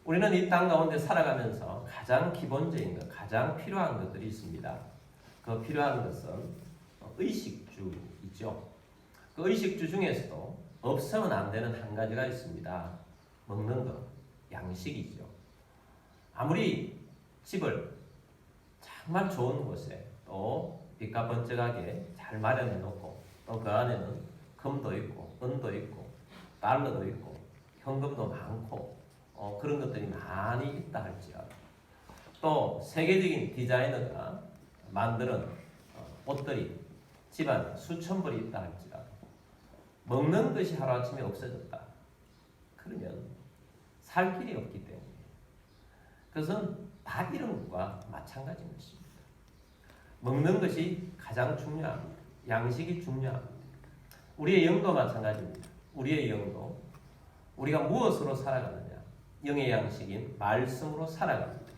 우리는 이 땅 가운데 살아가면서 가장 기본적인 것, 가장 필요한 것들이 있습니다. 그 필요한 것은 의식주이죠. 그 의식주 중에서도 없으면 안 되는 한 가지가 있습니다. 먹는 것, 양식이죠. 아무리 집을 정말 좋은 곳에 또 빛과 번쩍하게 잘 마련해 놓고 또 그 안에는 금도 있고 은도 있고 달러도 있고 현금도 많고 그런 것들이 많이 있다 할지라도 또 세계적인 디자이너가 만드는 옷들이 집안 수천 벌이 있다 할지라도 먹는 것이 하루아침에 없어졌다. 그러면 살 길이 없기 때문에 그것은 다 이런 것과 마찬가지인 것입니다. 먹는 것이 가장 중요합니다. 양식이 중요합니다. 우리의 영도 마찬가지입니다. 우리의 영도 우리가 무엇으로 살아가느냐? 영의 양식인 말씀으로 살아갑니다.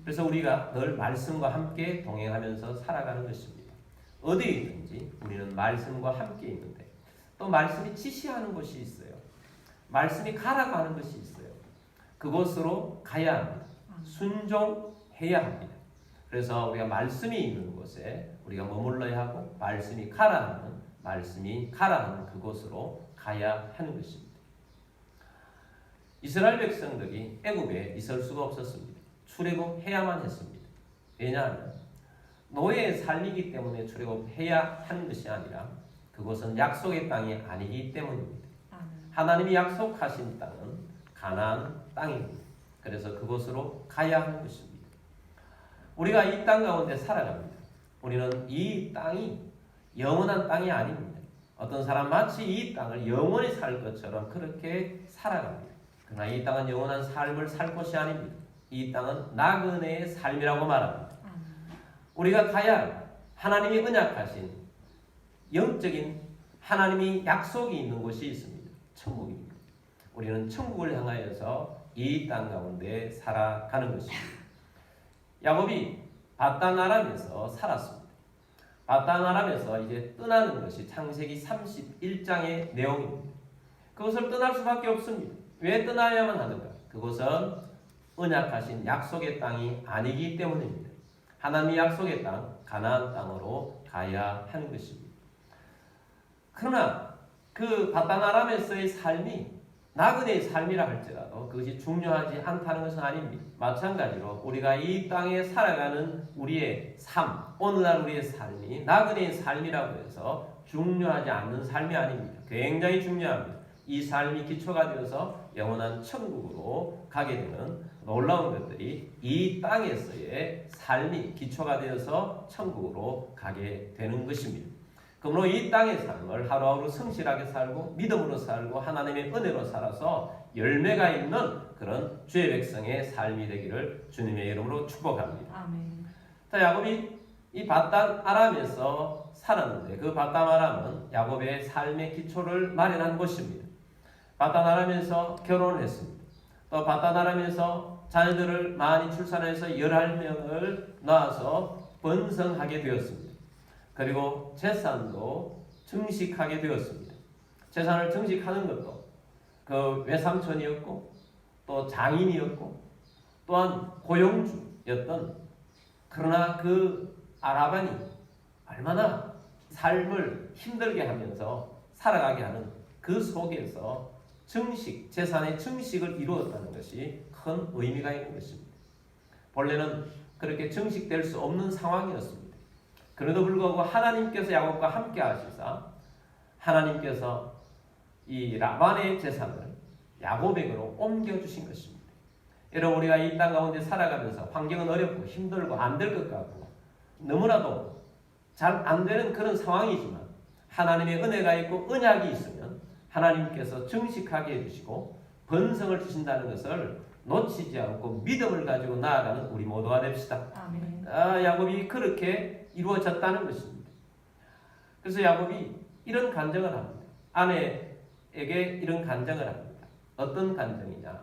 그래서 우리가 늘 말씀과 함께 동행하면서 살아가는 것입니다. 어디에 있든지 우리는 말씀과 함께 있는데 또 말씀이 지시하는 것이 있어요. 말씀이 가라고 하는 것이 있어요. 그곳으로 가야 합니다. 순종해야 합니다. 그래서 우리가 말씀이 있는 곳에 우리가 머물러야 하고 말씀이 가라 하는 그곳으로 가야 하는 것입니다. 이스라엘 백성들이 애굽에 있을 수가 없었습니다. 출애굽해야만 했습니다. 왜냐하면 노예의 삶이기 때문에 출애굽해야 하는 것이 아니라 그곳은 약속의 땅이 아니기 때문입니다. 하나님이 약속하신 땅은 가나안 땅입니다. 그래서 그곳으로 가야 하는 것입니다. 우리가 이 땅 가운데 살아갑니다. 우리는 이 땅이 영원한 땅이 아닙니다. 어떤 사람 마치 이 땅을 영원히 살 것처럼 그렇게 살아갑니다. 그러나 이 땅은 영원한 삶을 살 곳이 아닙니다. 이 땅은 나그네의 삶이라고 말합니다. 우리가 가야 할 하나님이 언약하신 영적인 하나님이 약속이 있는 곳이 있습니다. 천국입니다. 우리는 천국을 향하여서 이 땅 가운데 살아가는 것입니다. 야곱이 바단 아람에서 살았습니다. 바단 아람에서 이제 떠나는 것이 창세기 31장의 내용입니다. 그것을 떠날 수밖에 없습니다. 왜 떠나야만 하는가? 그것은 언약하신 약속의 땅이 아니기 때문입니다. 하나님의 약속의 땅, 가나안 땅으로 가야 하는 것입니다. 그러나 그 바단 아람에서의 삶이 나그네의 삶이라 할지라도 그것이 중요하지 않다는 것은 아닙니다. 마찬가지로 우리가 이 땅에 살아가는 우리의 삶, 오늘날 우리의 삶이 나그네의 삶이라고 해서 중요하지 않는 삶이 아닙니다. 굉장히 중요합니다. 이 삶이 기초가 되어서 영원한 천국으로 가게 되는 놀라운 것들이 이 땅에서의 삶이 기초가 되어서 천국으로 가게 되는 것입니다. 그러므로 이 땅의 삶을 하루하루 성실하게 살고 믿음으로 살고 하나님의 은혜로 살아서 열매가 있는 그런 주의 백성의 삶이 되기를 주님의 이름으로 축복합니다. 아멘. 자, 야곱이 이 바단 아람에서 살았는데 그 바단 아람은 야곱의 삶의 기초를 마련한 곳입니다. 바단 아람에서 결혼을 했습니다. 또 바단 아람에서 자녀들을 많이 출산해서 11명을 낳아서 번성하게 되었습니다. 그리고 재산도 증식하게 되었습니다. 재산을 증식하는 것도 그 외삼촌이었고 또 장인이었고 또한 고용주였던, 그러나 그 아라반이 얼마나 삶을 힘들게 하면서 살아가게 하는 그 속에서 증식, 재산의 증식을 이루었다는 것이 큰 의미가 있는 것입니다. 본래는 그렇게 증식될 수 없는 상황이었습니다. 그래도 불구하고 하나님께서 야곱과 함께 하시사 하나님께서 이 라반의 재산을 야곱에게로 옮겨주신 것입니다. 여러분, 우리가 이 땅 가운데 살아가면서 환경은 어렵고 힘들고 안 될 것 같고 너무나도 잘 안 되는 그런 상황이지만 하나님의 은혜가 있고 언약이 있으면 하나님께서 증식하게 해주시고 번성을 주신다는 것을 놓치지 않고 믿음을 가지고 나아가는 우리 모두가 됩시다. 아멘. 야곱이 그렇게 이루어졌다는 것입니다. 그래서 야곱이 이런 간증을 합니다. 아내에게 이런 간증을 합니다. 어떤 간증이냐?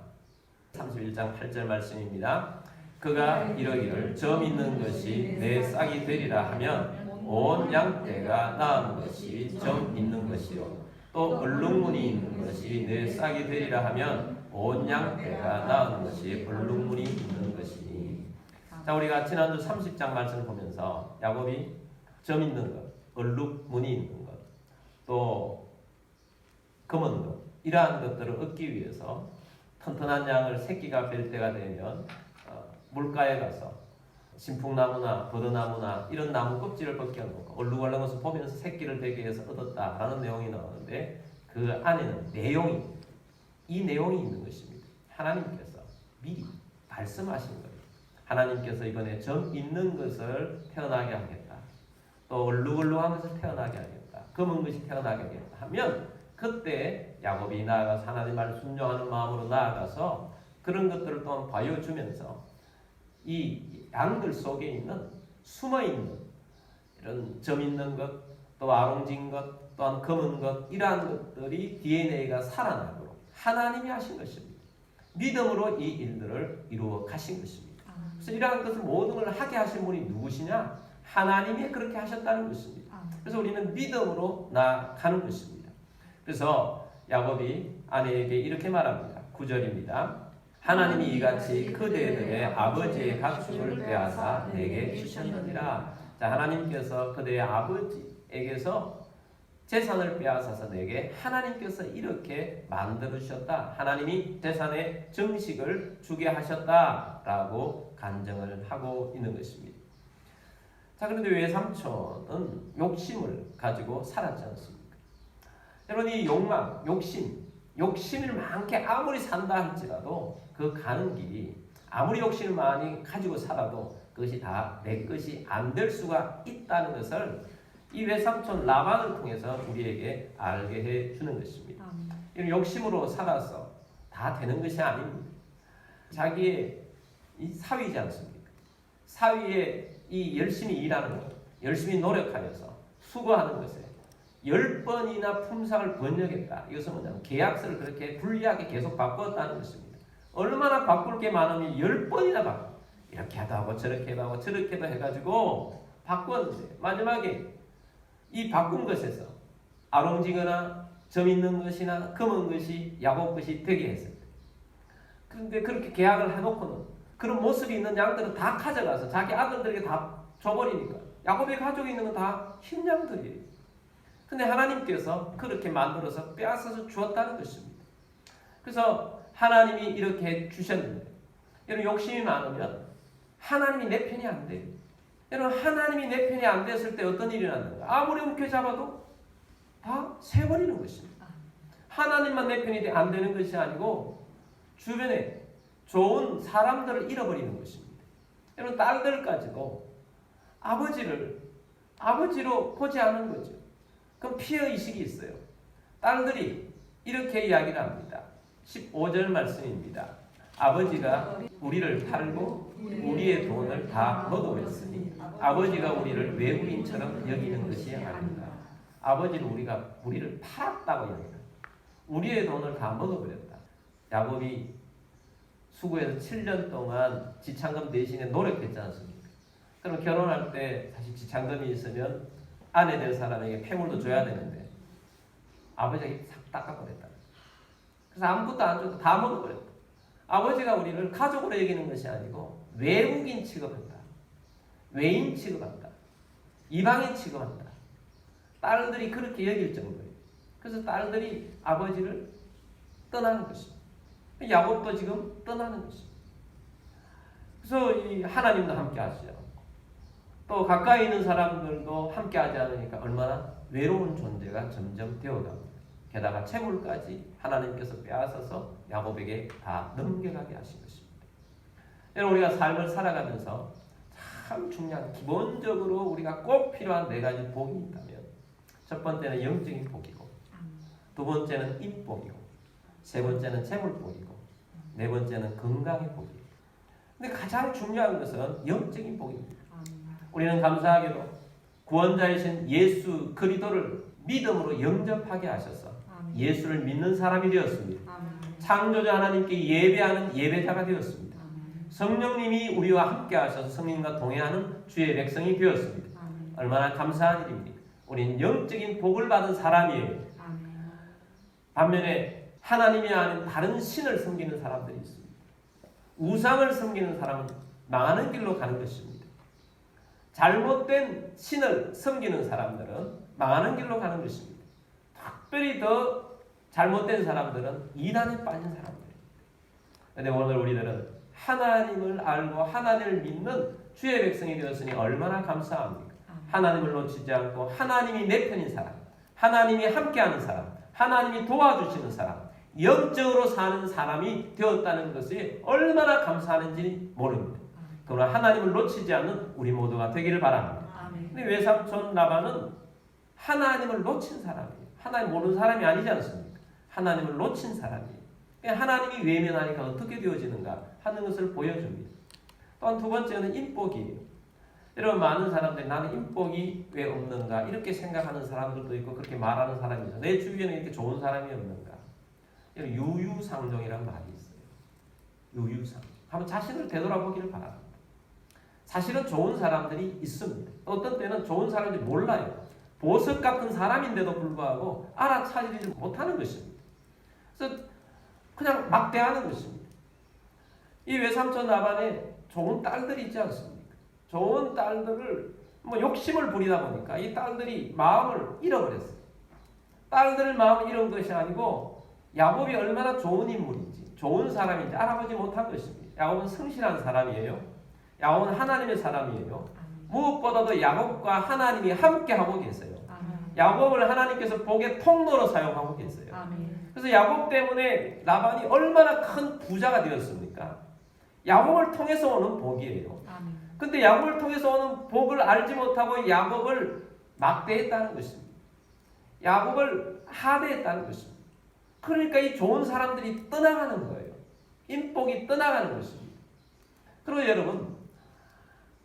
31장 8절 말씀입니다. 그가 이러기를 점 있는 것이 내 싹이 되리라 하면 온 양떼가 낳은 것이 점 있는 것이요 또 얼룩무늬 있는 것이 내 싹이 되리라 하면 온 양떼가 낳은 것이 얼룩무늬 있는 것이니. 자, 우리가 지난주 30장 말씀을 보면서 야곱이 점 있는 것, 얼룩무늬 있는 것, 또 검은 것, 이러한 것들을 얻기 위해서 튼튼한 양을 새끼가 뵐 때가 되면 물가에 가서 진풍나무나 버드나무나 이런 나무 껍질을 벗겨놓고 얼룩얼룩한 것을 보면서 새끼를 베기 위해서 얻었다라는 내용이 나오는데, 그 안에는 이 내용이 있는 것입니다. 하나님께서 미리 말씀하신 거예요. 하나님께서 이번에 점 있는 것을 태어나게 하겠다, 또 얼룩얼룩한 것을 태어나게 하겠다, 검은 것이 태어나게 하겠다 하면, 그때 야곱이 나아가서 하나님 말을 순종하는 마음으로 나아가서 그런 것들을 또한 보여주면서 이 양들 속에 있는 숨어있는 이런 점 있는 것, 또 아롱진 것, 또한 검은 것, 이러한 것들이 DNA가 살아나도록 하나님이 하신 것입니다. 믿음으로 이 일들을 이루어 가신 것입니다. 그래서 이러한 것을 모든 걸 하게 하신 분이 누구시냐? 하나님이 그렇게 하셨다는 것입니다. 그래서 우리는 믿음으로 나아가는 것입니다. 그래서 야곱이 아내에게 이렇게 말합니다. 9절입니다. 하나님이 이같이 그대들의 아버지의 가축을 빼앗아 내게 주셨느니라. 자, 하나님께서 그대의 아버지에게서 재산을 빼앗아서 내게 하나님께서 이렇게 만들어 주셨다. 하나님이 재산의 정식을 주게 하셨다라고 간증을 하고 있는 것입니다. 자, 그런데 외삼촌은 욕심을 가지고 살았지 않습니까? 여러분, 이 욕망, 욕심을 많게 아무리 산다 할지라도 그 가는 길이 아무리 욕심을 많이 가지고 살아도 그것이 다 내 것이 안 될 수가 있다는 것을 이 외삼촌 라반을 통해서 우리에게 알게 해주는 것입니다. 이런 욕심으로 살아서 다 되는 것이 아닙니다. 자기의 이 사위지 않습니까? 사위의 이 열심히 일하는 것, 열심히 노력하여서 수고하는 것에 10번이나 품삯을 번역했다. 이것은 뭐냐면 계약서를 그렇게 불리하게 계속 바꾸었다는 것입니다. 얼마나 바꿀 게 많으면 10번이나 바꾸, 이렇게 하도 하고 저렇게 하도 하고 저렇게도 해가지고 바꾸었는데, 마지막에 이 바꾼 것에서 아롱지거나 점 있는 것이나 검은 것이 야곱 것이 되게 했습니다. 그런데 그렇게 계약을 해놓고는 그런 모습이 있는 양들은 다 가져가서 자기 아들들에게 다 줘버리니까 야곱이 가지고 있는 건 다 흰 양들이에요. 근데 하나님께서 그렇게 만들어서 빼앗아서 주었다는 것입니다. 그래서 하나님이 이렇게 주셨는데, 여러분 욕심이 많으면 하나님이 내 편이 안 돼요. 여러분 하나님이 내 편이 안 됐을 때 어떤 일이 일어나는가? 아무리 움켜잡아도 다 세버리는 것입니다. 하나님만 내 편이 안 되는 것이 아니고 주변에 좋은 사람들을 잃어버리는 것입니다. 여러분 딸들까지도 아버지로 보지 않은 거죠. 그럼 피해의식이 있어요. 딸들이 이렇게 이야기를 합니다. 15절 말씀입니다. 아버지가 우리를 팔고 우리의 돈을 다 먹어버렸으니 아버지가 우리를 외국인처럼 여기는 것이 아닌가. 아버지는 우리를 팔았다고 이야기합니다. 우리의 돈을 다 먹어버렸다. 야곱이 수고해서 7년 동안 지참금 대신에 노력했지 않습니까? 그럼 결혼할 때 사실 지참금이 있으면 아내 된 사람에게 폐물도 줘야 되는데 아버지가 싹 닦아버렸다. 그래서 아무것도 안 주고 다 먹어버렸다. 아버지가 우리를 가족으로 여기는 것이 아니고 외국인 취급한다. 외인 취급한다. 이방인 취급한다. 딸들이 그렇게 여길 정도예요. 그래서 딸들이 아버지를 떠나는 것입니다. 야곱도 지금 떠나는 것입니다. 그래서 이 하나님도 함께 하시죠. 또 가까이 있는 사람들도 함께하지 않으니까 얼마나 외로운 존재가 점점 되어갑니다. 게다가 채물까지 하나님께서 빼앗아서 야곱에게 다 넘겨가게 하신 것입니다. 여러분 우리가 삶을 살아가면서 참 중요한 기본적으로 우리가 꼭 필요한 4가지 복이 있다면 첫 번째는 영적인 복이고 두 번째는 인복이고 세 번째는 채물복이고 네 번째는 건강의 복이에요. 근데 가장 중요한 것은 영적인 복입니다. 우리는 감사하게도 구원자이신 예수 그리스도를 믿음으로 영접하게 하셔서 예수를 믿는 사람이 되었습니다. 창조자 하나님께 예배하는 예배자가 되었습니다. 성령님이 우리와 함께 하셔서 성령님과 동행하는 주의 백성이 되었습니다. 얼마나 감사한 일입니까? 우리는 영적인 복을 받은 사람이에요. 반면에 하나님이 아닌 다른 신을 섬기는 사람들이 있습니다. 우상을 섬기는 사람은 망하는 길로 가는 것입니다. 잘못된 신을 섬기는 사람들은 망하는 길로 가는 것입니다. 특별히 더 잘못된 사람들은 이단에 빠진 사람들입니다. 그런데 오늘 우리들은 하나님을 알고 하나님을 믿는 주의 백성이 되었으니 얼마나 감사합니까? 하나님을 놓치지 않고 하나님이 내 편인 사람, 하나님이 함께하는 사람, 하나님이 도와주시는 사람, 영적으로 사는 사람이 되었다는 것이 얼마나 감사하는지 모릅니다. 그러나 하나님을 놓치지 않는 우리 모두가 되기를 바랍니다. 근데 외삼촌 라반은 하나님을 놓친 사람이에요. 하나님 모르는 사람이 아니지 않습니까? 하나님을 놓친 사람이에요. 하나님이 외면하니까 어떻게 되어지는가 하는 것을 보여줍니다. 또한 두 번째는 인복이에요. 여러분, 많은 사람들이 나는 인복이 왜 없는가 이렇게 생각하는 사람들도 있고 그렇게 말하는 사람이 있어요. 내 주위에는 이렇게 좋은 사람이 없는가. 유유상종이라는 말이 있어요. 유유상종. 한번 자신을 되돌아보기를 바랍니다. 사실은 좋은 사람들이 있습니다. 어떤 때는 좋은 사람들이 몰라요. 보석 같은 사람인데도 불구하고 알아차리지 못하는 것입니다. 그래서 그냥 막대하는 것입니다. 이 외삼촌 라반에 좋은 딸들이 있지 않습니까? 좋은 딸들을 욕심을 부리다 보니까 이 딸들이 마음을 잃어버렸어요. 딸들을 마음을 잃은 것이 아니고 야곱이 얼마나 좋은 인물인지 좋은 사람인지 알아보지 못한 것입니다. 야곱은 성실한 사람이에요. 야곱은 하나님의 사람이에요. 무엇보다도 야곱과 하나님이 함께하고 계세요. 야곱을 하나님께서 복의 통로로 사용하고 계세요. 그래서 야곱 때문에 라반이 얼마나 큰 부자가 되었습니까? 야곱을 통해서 오는 복이에요. 근데 야곱을 통해서 오는 복을 알지 못하고 야곱을 막대했다는 것입니다. 야곱을 하대했다는 것입니다. 그러니까 이 좋은 사람들이 떠나가는 거예요. 인복이 떠나가는 것입니다. 그리고 여러분,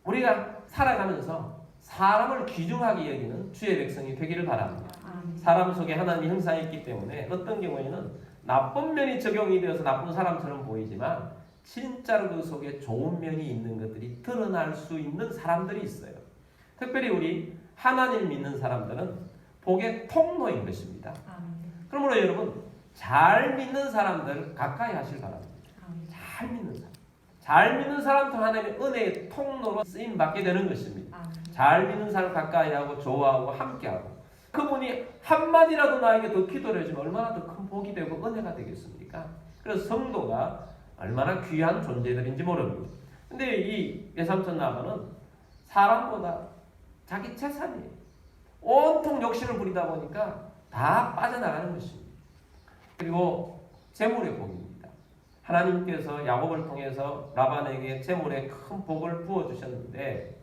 우리가 살아가면서 사람을 귀중하게 여기는 주의 백성이 되기를 바랍니다. 사람 속에 하나님의 형상이 있기 때문에 어떤 경우에는 나쁜 면이 적용이 되어서 나쁜 사람처럼 보이지만 진짜로 그 속에 좋은 면이 있는 것들이 드러날 수 있는 사람들이 있어요. 특별히 우리 하나님 믿는 사람들은 복의 통로인 것입니다. 그러므로 여러분, 잘 믿는 사람들 가까이 하실 바랍니다. 잘 믿는 사람. 잘 믿는 사람도 하나님의 은혜의 통로로 쓰임받게 되는 것입니다. 잘 믿는 사람 가까이 하고 좋아하고 함께하고 그분이 한마디라도 나에게 더 기도를 해주면 얼마나 더 큰 복이 되고 은혜가 되겠습니까? 그래서 성도가 얼마나 귀한 존재들인지 모릅니다. 근데 이 외삼촌 라반은 사람보다 자기 재산이에요. 온통 욕심을 부리다 보니까 다 빠져나가는 것입니다. 그리고 재물의 복입니다. 하나님께서 야곱을 통해서 라반에게 재물의 큰 복을 부어주셨는데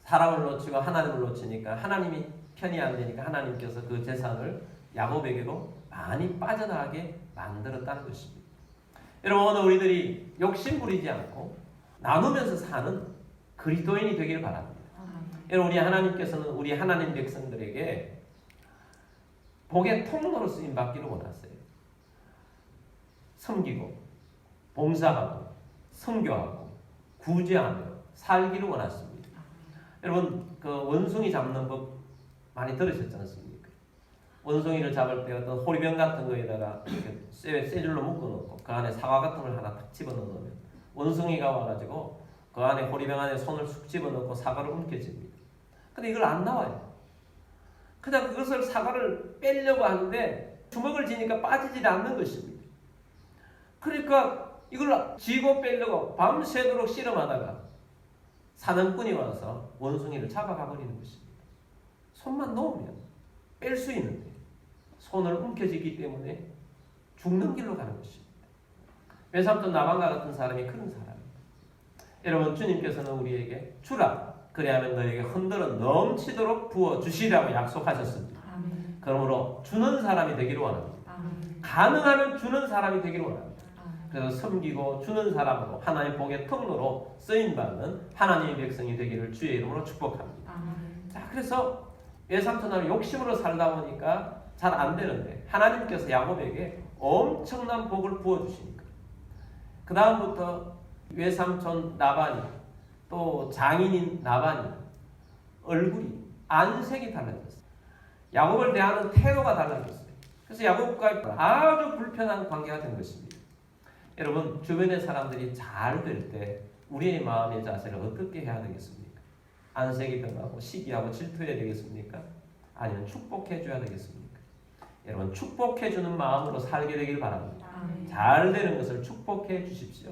사람을 놓치고 하나님을 놓치니까 하나님이 편이 안 되니까 하나님께서 그 재산을 야곱에게로 많이 빠져나가게 만들었다는 것입니다. 여러분, 오늘 우리들이 욕심 부리지 않고 나누면서 사는 그리스도인이 되기를 바랍니다. 여러분, 우리 하나님께서는 우리 하나님 백성들에게 복의 통로로 쓰임받기를 원하세요. 섬기고 봉사하고 선교하고 구제하며 살기를 원하십니다. 여러분, 그 원숭이 잡는 법 많이 들으셨지 않습니까? 원숭이를 잡을 때 어떤 호리병 같은 거에다가 쇠줄로 묶어놓고 그 안에 사과 같은 걸 하나 탁 집어넣으면 원숭이가 와가지고 그 안에 호리병 안에 손을 쑥 집어넣고 사과를 움켜쥡니다. 근데 이걸 안 나와요. 그냥 그것을 사과를 빼려고 하는데 주먹을 쥐니까 빠지지 않는 것입니다. 그러니까 이걸 쥐고 빼려고 밤새도록 씨름하다가 사냥꾼이 와서 원숭이를 잡아가 버리는 것입니다. 손만 놓으면 뺄 수 있는데 손을 움켜쥐기 때문에 죽는 길로 가는 것입니다. 외삼촌 라반과 같은 사람이 그런 사람입니다. 여러분, 주님께서는 우리에게 주라 그리하면 너에게 흔들어 넘치도록 부어주시라고 약속하셨습니다. 아멘. 그러므로 주는 사람이 되기를 원합니다. 아멘. 가능하면 주는 사람이 되기를 원합니다. 그래서 섬기고 주는 사람으로 하나님의 복의 통로로 쓰임받는 하나님의 백성이 되기를 주의 이름으로 축복합니다. 아멘. 자, 그래서 외삼촌은 욕심으로 살다 보니까 잘 안 되는데 하나님께서 야곱에게 엄청난 복을 부어주시니까 그 다음부터 외삼촌 라반이 또 장인인 라반이 얼굴이 안색이 달라졌어요. 야곱을 대하는 태도가 달라졌어요. 그래서 야곱과 아주 불편한 관계가 된 것입니다. 여러분, 주변의 사람들이 잘 될 때 우리의 마음의 자세를 어떻게 해야 되겠습니까? 안색이 변하고 시기하고 질투해야 되겠습니까? 아니면 축복해 줘야 되겠습니까? 여러분, 축복해 주는 마음으로 살게 되길 바랍니다. 잘 되는 것을 축복해 주십시오.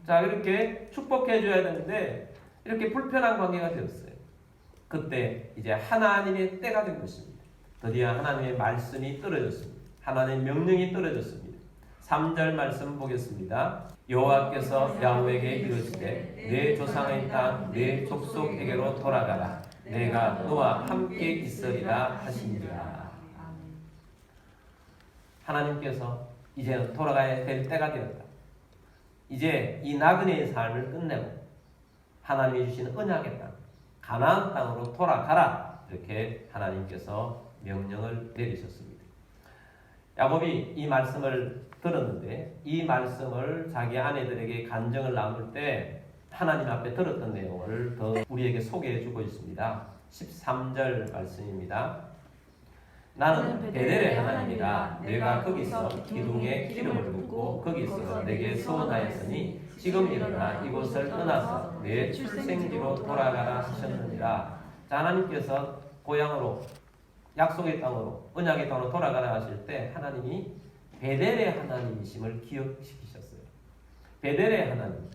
자, 이렇게 축복해 줘야 되는데 이렇게 불편한 관계가 되었어요. 그때 이제 하나님의 때가 된 것입니다. 드디어 하나님의 말씀이 떨어졌습니다. 하나님의 명령이 떨어졌습니다. 3절 말씀 보겠습니다. 여호와께서 야곱에게 이르시되 내 조상의 땅 내 족속에게로 돌아가라. 내가 너와 함께 있으리라 하시니라. 하나님께서 이제는 돌아가야 될 때가 되었다. 이제 이 나그네의 삶을 끝내고 하나님이 주신 언약의 땅 가나안 땅으로 돌아가라. 이렇게 하나님께서 명령을 내리셨습니다. 야곱이 이 말씀을 들었는데 이 말씀을 자기 아내들에게 간증을 나눌 때 하나님 앞에 들었던 내용을 더 우리에게 소개해 주고 있습니다. 13절 말씀입니다. 나는 베델의 하나님이라. 내가 거기서 기둥에 기름을 붓고 거기서 내게 서원하였으니 지금 일어나 이곳을 떠나서 내 출생지로 돌아가라 하셨느니라. 자, 하나님께서 고향으로 약속의 땅으로 언약의 땅으로 돌아가라 하실 때 하나님이 베델의 하나님이심을 기억시키셨어요. 베델의 하나님.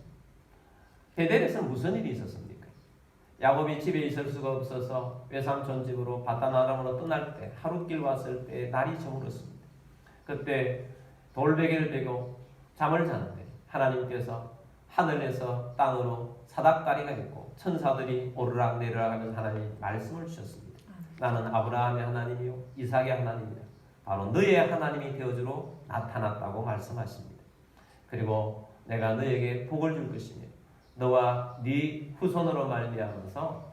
베델에서 무슨 일이 있었습니까? 야곱이 집에 있을 수가 없어서 외삼촌 집으로 바단 아람으로 떠날 때 하룻길 왔을 때 날이 저물었습니다. 그때 돌베개를 베고 잠을 자는데 하나님께서 하늘에서 땅으로 사닥다리가 있고 천사들이 오르락 내리락 하면서 하나님이 말씀을 주셨습니다. 나는 아브라함의 하나님이요 이삭의 하나님이다. 바로 너의 하나님이 되어주러 나타났다고 말씀하십니다. 그리고 내가 너에게 복을 줄 것이며 너와 네 후손으로 말미암아서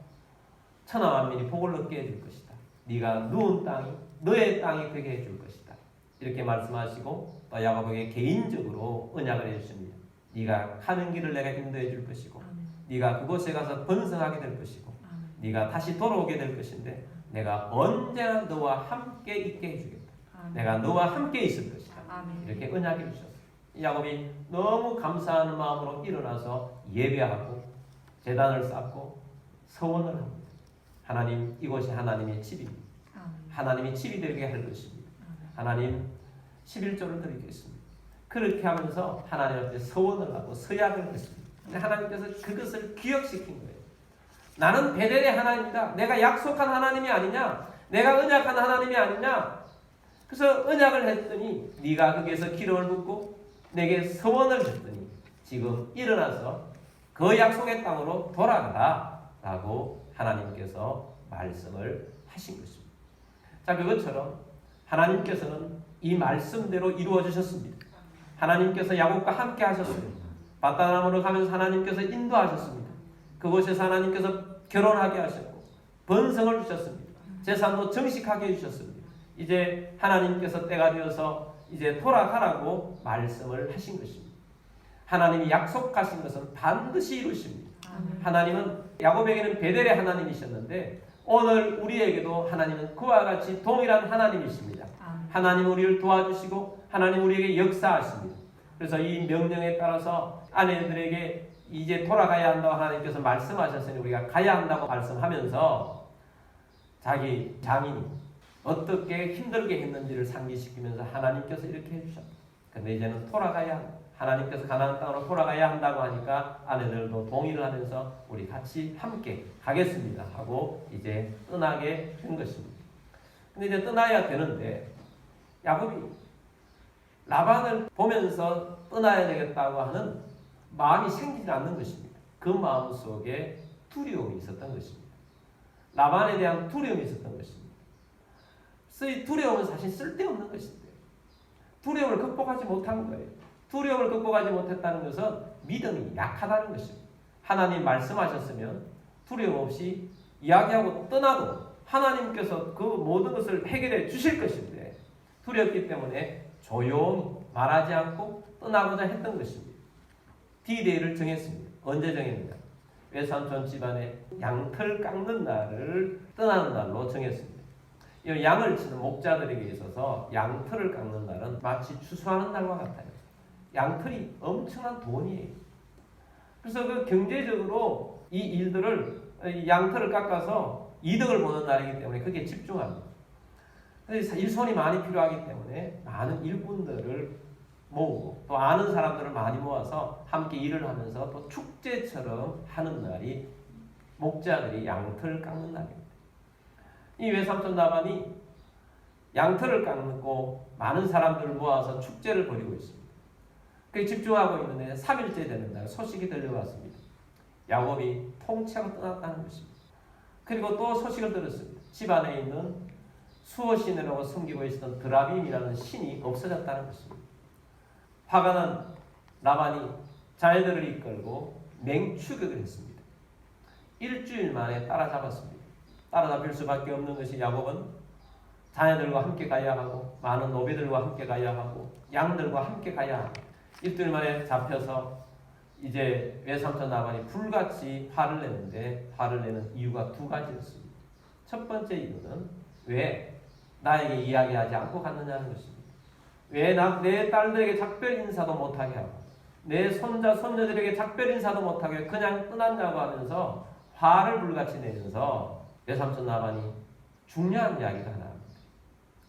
천하 만민이 복을 얻게 해줄 것이다. 네가 누운 땅이 너의 땅이 되게 해줄 것이다. 이렇게 말씀하시고 또 야곱에게 개인적으로 언약을 해주십니다. 네가 가는 길을 내가 인도해 줄 것이고 네가 그곳에 가서 번성하게 될 것이고 네가 다시 돌아오게 될 것인데 내가 언제나 너와 함께 있게 해주겠다. 내가 너와 함께 있을 것이다. 이렇게 언약을 주셨어요. 야곱이 너무 감사하는 마음으로 일어나서 예배하고 제단을 쌓고 서원을 합니다. 하나님, 이곳이 하나님의 집입니다. 하나님이 집이 되게 할 것입니다. 하나님 11조를 드리겠습니다. 그렇게 하면서 하나님 앞에 서원을 하고 서약을 했습니다. 근데 하나님께서 그것을 기억시킨 거예요. 나는 베델의 하나님이다. 내가 약속한 하나님이 아니냐? 내가 언약한 하나님이 아니냐? 그래서 언약을 했더니 네가 거기에서 기름을 붓고 내게 서원을 했더니 지금 일어나서 그 약속의 땅으로 돌아가라 라고 하나님께서 말씀을 하신 것입니다. 자, 그것처럼 하나님께서는 이 말씀대로 이루어 주셨습니다. 하나님께서 야곱과 함께 하셨습니다. 바다나무로 가면서 하나님께서 인도하셨습니다. 그곳에서 하나님께서 결혼하게 하셨고 번성을 주셨습니다. 재산도 정식하게 해주셨습니다. 이제 하나님께서 때가 되어서 이제 돌아가라고 말씀을 하신 것입니다. 하나님이 약속하신 것은 반드시 이루십니다. 하나님은 야곱에게는 베델의 하나님이셨는데 오늘 우리에게도 하나님은 그와 같이 동일한 하나님이십니다. 하나님 우리를 도와주시고 하나님 우리에게 역사하십니다. 그래서 이 명령에 따라서 아내들에게 이제 돌아가야 한다고 하나님께서 말씀하셨으니 우리가 가야 한다고 말씀하면서 자기 장인이 어떻게 힘들게 했는지를 상기시키면서 하나님께서 이렇게 해주셨다. 근데 이제는 돌아가야 하나님께서 가나안 땅으로 돌아가야 한다고 하니까 아내들도 동의를 하면서 우리 같이 함께 가겠습니다 하고 이제 떠나게 된 것입니다. 근데 이제 떠나야 되는데 야곱이 라반을 보면서 떠나야 되겠다고 하는 마음이 생기지 않는 것입니다. 그 마음 속에 두려움이 있었던 것입니다. 라반에 대한 두려움이 있었던 것입니다. 이 두려움은 사실 쓸데없는 것인데 두려움을 극복하지 못한 거예요. 두려움을 극복하지 못했다는 것은 믿음이 약하다는 것입니다. 하나님 말씀하셨으면 두려움 없이 이야기하고 떠나도 하나님께서 그 모든 것을 해결해 주실 것인데 두렵기 때문에 조용히 말하지 않고 떠나고자 했던 것입니다. D-Day를 정했습니다. 언제 정했느냐? 외삼촌 집안에 양털 깎는 날을 떠나는 날로 정했습니다. 이 양을 치는 목자들에게 있어서 양털을 깎는 날은 마치 추수하는 날과 같아요. 양털이 엄청난 돈이에요. 그래서 그 경제적으로 이 일들을 양털을 깎아서 이득을 보는 날이기 때문에 그게 집중합니다. 그래서 일손이 많이 필요하기 때문에 많은 일꾼들을 모으고 또 아는 사람들을 많이 모아서 함께 일을 하면서 또 축제처럼 하는 날이 목자들이 양털을 깎는 날입니다. 이 외삼촌 라반이 양털을 깎고 많은 사람들을 모아서 축제를 벌이고 있습니다. 그에 집중하고 있는데 3일째 되는 날 소식이 들려왔습니다. 야곱이 통치하고 떠났다는 것입니다. 그리고 또 소식을 들었습니다. 집안에 있는 수호신이라고 섬기고 있었던 드라빔이라는 신이 없어졌다는 것입니다. 화가 난 라반이 자녀들을 이끌고 맹추격을 했습니다. 일주일 만에 따라잡았습니다. 따라잡힐 수밖에 없는 것이 야곱은 자녀들과 함께 가야 하고 많은 노비들과 함께 가야 하고 양들과 함께 가야 하고 일주일 만에 잡혀서 이제 외삼촌 라반이 불같이 화를 내는데 화를 내는 이유가 두 가지였습니다. 첫 번째 이유는 왜 나에게 이야기하지 않고 갔느냐는 것입니다. 왜 내 딸들에게 작별 인사도 못하게 하고 내 손자 손녀들에게 작별 인사도 못하게 그냥 떠났냐고 하면서 화를 불같이 내면서 외삼촌 라반이 중요한 이야기가 하나 합니다.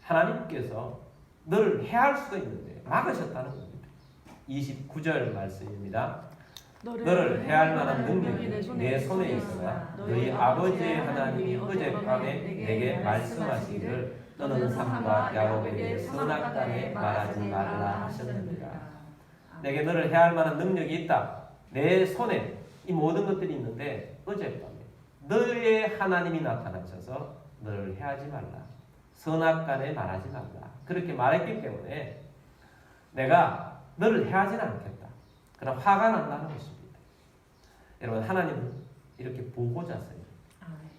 하나님께서 너를 해할 수도 있는데 막으셨다는 겁니다. 29절 말씀입니다. 너를 해할 만한 능력이 내 손에 있으나 너희 아버지의 하나님이 어젯밤에 내게 말씀하시기를 너는 삼가 야곱에게 선악간에 말하지 말라 하셨느니라. 내게 너를 해할 만한 능력이 있다. 내 손에 이 모든 것들이 있는데 어젯밤에 너의 하나님이 나타나셔서 너를 해하지 말라. 선악간에 말하지 말라. 그렇게 말했기 때문에 내가 너를 해하지는 않겠다. 그러나 화가 난다는 것입니다. 여러분 하나님은 이렇게 보호자세요.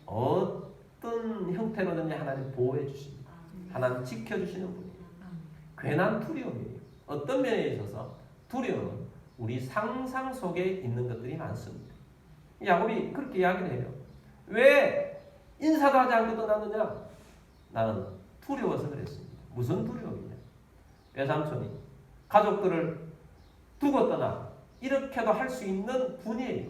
어떤 형태로든지 하나님 보호해 주십니다. 하나님 지켜주시는 분이에요. 괜한 두려움이에요. 어떤 면에 있어서 두려움은 우리 상상 속에 있는 것들이 많습니다. 야곱이 그렇게 이야기를 해요. 왜 인사도 하지 않고 떠났느냐? 나는 두려워서 그랬습니다. 무슨 두려움이냐? 외삼촌이 가족들을 두고 떠나 이렇게도 할 수 있는 분이에요.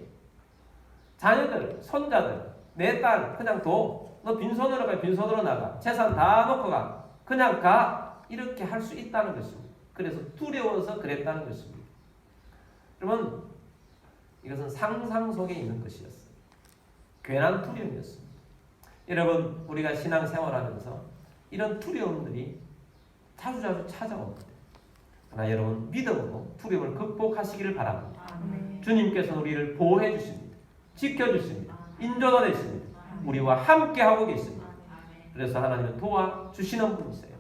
자녀들, 손자들, 내 딸 그냥 둬. 너 빈손으로 가, 빈손으로 나가. 재산 다 놓고 가. 그냥 가. 이렇게 할 수 있다는 것입니다. 그래서 두려워서 그랬다는 것입니다. 여러분, 이것은 상상 속에 있는 것이었어요. 괜한 두려움이었습니다. 여러분, 우리가 신앙생활하면서 이런 두려움들이 자주자주 찾아옵니다. 그러나 여러분, 믿음으로 두려움을 극복하시기를 바랍니다. 주님께서는 우리를 보호해 주십니다. 지켜주십니다. 인도가 되십니다. 우리와 함께하고 계십니다. 그래서 하나님은 도와주시는 분이세요.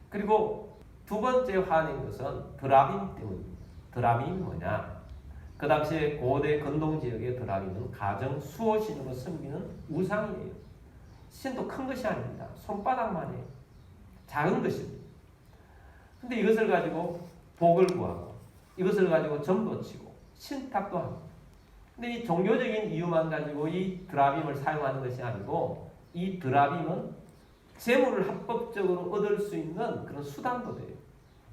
그리고 두 번째 화낸 것은 드라빔 때문입니다. 드라빔이 뭐냐? 그 당시에 고대 근동 지역의 드라빔은 가정 수호신으로 섬기는 우상이에요. 신도 큰 것이 아닙니다. 손바닥만해요. 작은 것입니다. 근데 이것을 가지고 복을 구하고 이것을 가지고 점도 치고 신탁도 합니다. 근데 이 종교적인 이유만 가지고 이 드라빔을 사용하는 것이 아니고 이 드라빔은 재물을 합법적으로 얻을 수 있는 그런 수단도 돼요.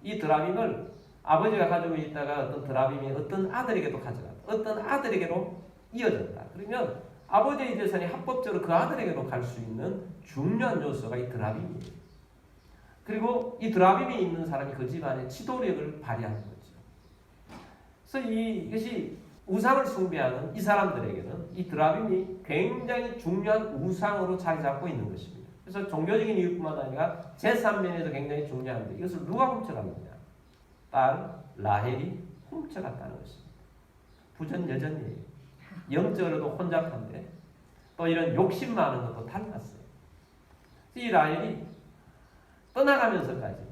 이 드라빔을 아버지가 가지고 있다가 어떤 드라빔이 어떤 아들에게도 가져갔다. 어떤 아들에게로 이어졌다. 그러면 아버지의 재산이 합법적으로 그 아들에게로 갈 수 있는 중요한 요소가 이 드라빔이에요. 그리고 이 드라빔이 있는 사람이 그 집안의 지도력을 발휘하는 거죠. 그래서 이것이 우상을 숭배하는 이 사람들에게는 이 드라빔이 굉장히 중요한 우상으로 자리 잡고 있는 것입니다. 그래서 종교적인 이유뿐만 아니라 재산면에도 굉장히 중요한데 이것을 누가 훔쳐갔느냐? 딸 라헬이 훔쳐갔다는 것입니다. 부전여전이에요. 영적으로도 혼잡한데 또 이런 욕심 많은 것도 닮았어요. 이 라헬이 떠나가면서까지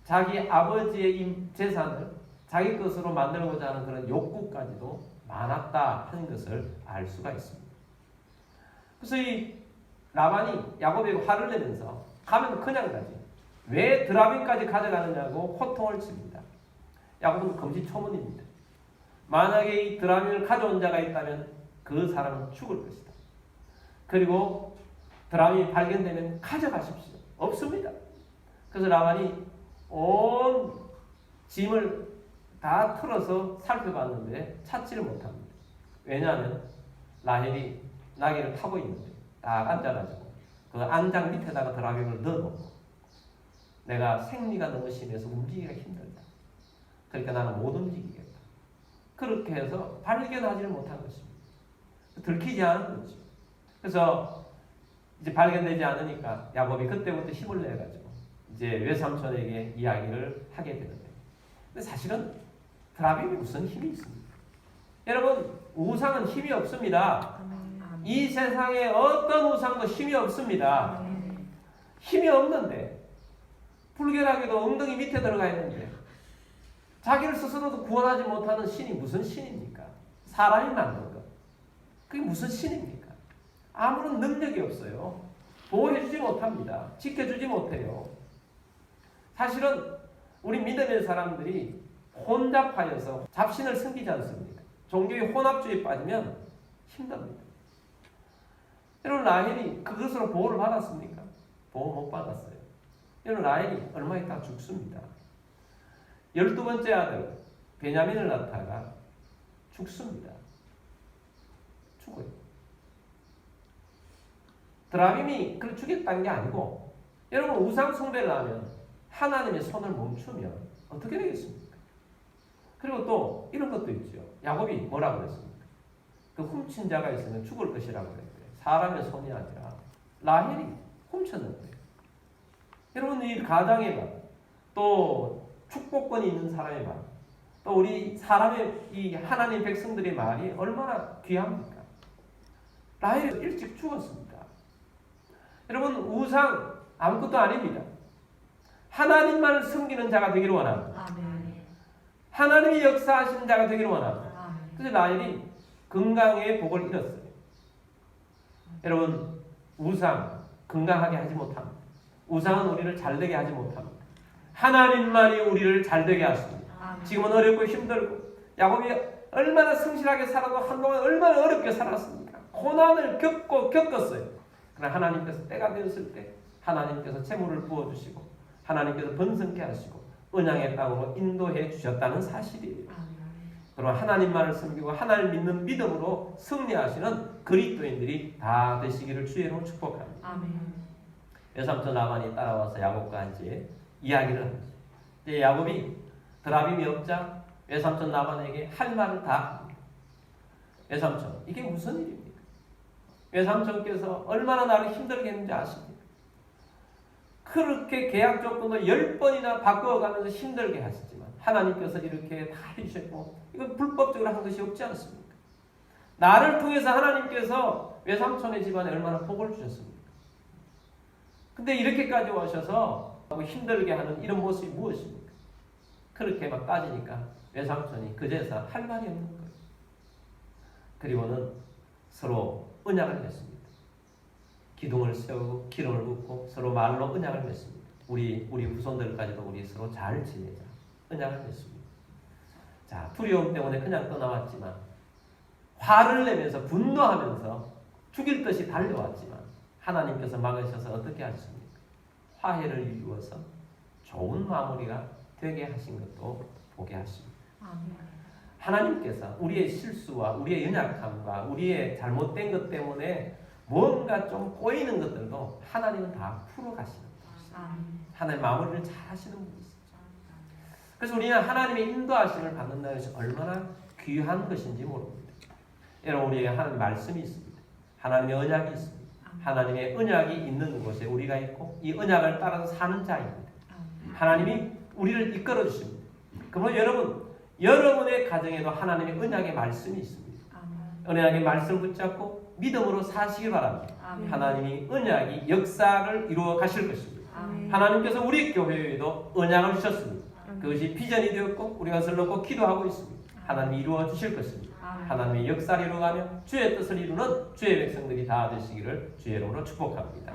자기 아버지의 이 재산을 자기 것으로 만들고자 하는 그런 욕구까지도 많았다 하는 것을 알 수가 있습니다. 그래서 이 라반이 야곱에게 화를 내면서 가면 그냥 가지 왜 드라빔까지 가져가느냐고 호통을 칩니다. 야곱은 금시초문입니다. 만약에 이 드라빔을 가져온 자가 있다면 그 사람은 죽을 것이다. 그리고 드라빔이 발견되면 가져가십시오. 없습니다. 그래서 라반이 온 짐을 다 틀어서 살펴봤는데 찾지를 못합니다. 왜냐하면 라헬이 나귀를 타고 있는데 딱 앉아가지고 그 안장 밑에다가 드라빔을 넣어놓고 내가 생리가 너무 심해서 움직이기가 힘들다. 그러니까 나는 못 움직이겠다. 그렇게 해서 발견하지를 못한 것입니다. 들키지 않은 거죠. 그래서 이제 발견되지 않으니까 야곱이 그때부터 힘을 내가지고 이제 외삼촌에게 이야기를 하게 되는데, 근데 사실은 드라빔이 무슨 힘이 있습니까? 여러분, 우상은 힘이 없습니다. 이 세상에 어떤 우상도 힘이 없습니다. 힘이 없는데 불결하게도 엉덩이 밑에 들어가 있는데 자기를 스스로도 구원하지 못하는 신이 무슨 신입니까? 사람이 만든 것. 그게 무슨 신입니까? 아무런 능력이 없어요. 보호해주지 못합니다. 지켜주지 못해요. 사실은 우리 믿음의 사람들이 혼잡하여서 잡신을 섬기지 않습니까? 종교의 혼합주의에 빠지면 힘듭니다. 여러분, 라헬이 그것으로 보호를 받았습니까? 보호 못 받았어요. 여러분, 라헬이 얼마 있다가 죽습니다. 12번째 아들 베냐민을 낳다가 죽습니다. 죽어요. 드라빔이 그걸 죽였다는 게 아니고, 여러분, 우상 숭배를 하면 하나님의 손을 멈추면 어떻게 되겠습니까? 그리고 또 이런 것도 있죠. 야곱이 뭐라고 그랬습니까? 그 훔친 자가 있으면 죽을 것이라고 그랬어요. 사람의 손이 아니라 라헬이 훔쳤는데, 여러분, 이 가장의 말, 또 축복권이 있는 사람의 말, 또 우리 사람의 이 하나님 백성들의 말이 얼마나 귀합니까? 라헬이 일찍 죽었습니다. 여러분, 우상 아무것도 아닙니다. 하나님만을 섬기는 자가 되기를 원합니다. 하나님이 역사하시는 자가 되기를 원합니다. 그래서 라헬이 건강의 복을 잃었어요. 여러분, 우상 건강하게 하지 못합니다. 우상은 우리를 잘되게 하지 못합니다. 하나님만이 우리를 잘되게 하십니다. 지금은 어렵고 힘들고, 야곱이 얼마나 성실하게 살아도 한동안 얼마나 어렵게 살았습니까? 고난을 겪었어요. 그러나 하나님께서 때가 되었을 때 하나님께서 재물을 부어주시고 하나님께서 번성케 하시고 언약의 땅으로 인도해 주셨다는 사실이에요. 그럼 하나님만을 섬기고 하나님을 믿는 믿음으로 승리하시는 그리스도인들이 다 되시기를 주의 이름으로 축복합니다. 외삼촌 라반이 따라와서 야곱과 이제 이야기를 합니다. 이제 야곱이 드라빔이 없자 외삼촌 라반에게 할 말을 다 합니다. 외삼촌, 이게 무슨 일입니까? 외삼촌께서 얼마나 나를 힘들게 했는지 아십니까? 그렇게 계약 조건도 10번이나 바꿔가면서 힘들게 하시지만 하나님께서 이렇게 다 해주셨고, 이건 불법적으로 한 것이 없지 않습니까? 나를 통해서 하나님께서 외삼촌의 집안에 얼마나 복을 주셨습니까? 근데 이렇게까지 오셔서 힘들게 하는 이런 모습이 무엇입니까? 그렇게 막 따지니까 외삼촌이 그제서 할 말이 없는 거예요. 그리고는 서로 언약을 맺습니다. 기둥을 세우고 기름을 붓고 서로 말로 언약을 맺습니다. 우리 후손들까지도 우리 서로 잘 지내자. 언약을 맺습니다. 자, 두려움 때문에 그냥 떠나왔지만, 화를 내면서 분노하면서 죽일 듯이 달려왔지만 하나님께서 막으셔서 어떻게 하셨습니까? 화해를 이루어서 좋은 마무리가 되게 하신 것도 보게 하십니다. 하나님께서 우리의 실수와 우리의 연약함과 우리의 잘못된 것 때문에 뭔가 좀 꼬이는 것들도 하나님은 다 풀어가시는 분이시죠. 하나님 마무리를 잘 하시는 분이시죠. 그래서 우리는 하나님의 인도하심을 받는다는 것이 얼마나 귀한 것인지 모릅니다. 여러분, 우리에게 하나님의 말씀이 있습니다. 하나님의 언약이 있습니다. 하나님의 언약이 있는 곳에 우리가 있고 이 언약을 따라서 사는 자입니다. 하나님이 우리를 이끌어 주십니다. 그러면 여러분의 가정에도 하나님의 언약의 말씀이 있습니다. 언약의 말씀을 붙잡고 믿음으로 사시기 바랍니다. 하나님이 언약이 역사를 이루어 가실 것입니다. 하나님께서 우리 교회에도 언약을 주셨습니다. 그것이 비전이 되었고 우리가 그것을 놓고 기도하고 있습니다. 하나님이 이루어 주실 것입니다. 하나님의 역사를 이루어가며 주의 뜻을 이루는 주의 백성들이 다 되시기를 주의 이름으로 축복합니다.